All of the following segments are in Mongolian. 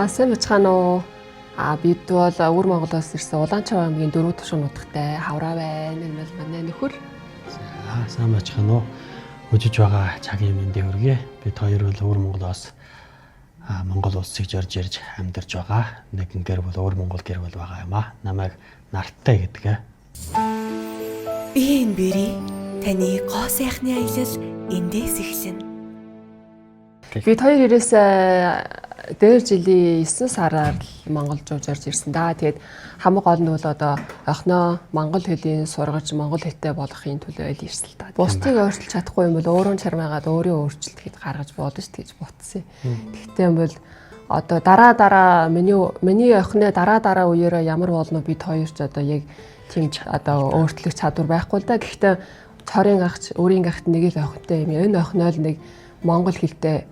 Сайн бацгаана уу? Бид бол Өвөр Монголоос ирсэн Улаанчаа аймгийн 4 тушин нутагтай хавраа байна. Энэ бол манай нөхөр. Сайн бацгаана уу? Өжиж байгаа цагийн мэндийг хүргэе. Бид хоёр бол Өвөр Монголоос Монгол улсыг зорж ирж амьдарч байгаа. Нэгэн гэр бол Өвөр Монгол гэр бүл байгаа юм аа. Намайг Нартай гэдэг. Би энэ бэрий таны гоо сайхны аялал эндээс эхэлнэ. Бид хоёр ирээсээ дээр жилийн 9 сараар Монгол руу зорж ирсэн да. Тэгээд хамаг гол нь бол одоо охиноо монгол хэлийг сургаж монгол хэлтэй болгохын төлөө ирсэн л да. Бусдыг өөрчилж чадахгүй юм бол өөрөө чармаагаад өөрийн өөрчлөлт гээд гаргаж болно ш гэж бодсон. Гэхдээ юм бол одоо дараа миний охиноо дараа үеэрээ ямар болно бид хоёр ч одоо яг тийм одоо өөрчлөх чадвар байхгүй л да. Гэхдээ цорын гагч өөрийн гагт нэг л охинтой юм. Энэ охиноо л нэг монгол хэлтэй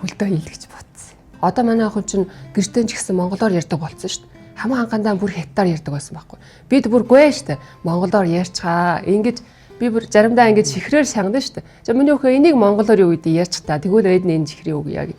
хөлдөө хэл гэж бодсон. Одоо манай охин чинь гэртээ ч гэсэн монголоор ярьдаг болсон шүү дээ. Хамаа анхандаа бүр хятадаар ярьдаг байсан байхгүй. Бид бүр гүй шүү дээ. Монголоор ярьцгаа. Ингэж би бүр заримдаа ингэж чихрээр шангадна шүү дээ. За миний өхөө энийг монголоор юу гэдэг ярьж та. Тэгвэл эд нь энэ чихрээ үгүй яг.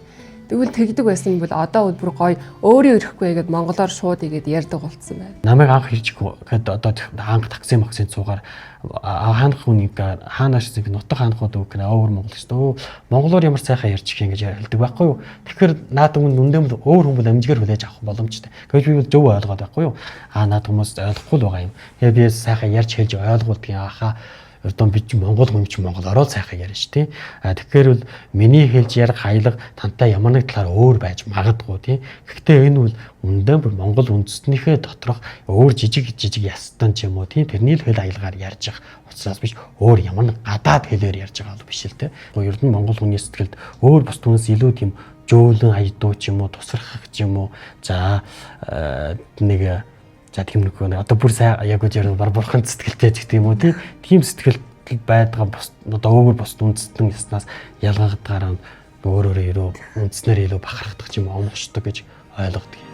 Тэгвэл тэгдэг байсан бол одоо бүр гоё өөрөө ирэхгүй гэдэг монголоор шууд игээд ярьдаг болсон байна. Намайг анх ирчихгүй гэхэд одоо анх такси максын цуугаар хаанах хүнийг хаанаас нэг нутаг хаанахуд үг нэ Өвөр Монгол шүү дээ. Монголоор ямар сайхан ярьчих юм гэж хэлдэг байхгүй юу. Тэгэхээр наад өмнө өөр хүмүүс амжигаар хүлээж авах боломжтой. Гэхдээ би бол зөв ойлгоод байхгүй юу. Наад хүмүүс ойлгохгүй л байгаа юм. Тэгээ би сайхан ярьж хэлж ойлгуулдаг юм аахаа. Одоо би ч монгол хүн ч монголоор сайхан ярьж тий. Тэгэхээр бол миний хэлж ярих хаялга тантай ямар нэг талаар өөр байж магадгүй тий. Гэхдээ энэ бол үндэн бүр монгол үндэстнийхээ доторх өөр жижиг ястан ч юм уу тий. Тэрний л хэл аялгаар ярьж явах учраас биш өөр ямар нэг гадаад хэлээр ярьж байгаа бол биш л тий. Ер нь монгол хүний сэтгэлд өөр бус түнс илүү тийм жөөлөн аядуу ч юм уу тусрах ч юм уу за нэг за тийм нэг одоо бүр сайн яг үгээр бурхан сэтгэлтэй гэдэг юм уу тийм сэтгэл байдаг одоо өөр бос үндэстэн яснаас ялгаахдагаараа өөрөөрөө ирөө үндснэр илүү бахархдаг ч юм уу омгшдог гэж ойлгодог.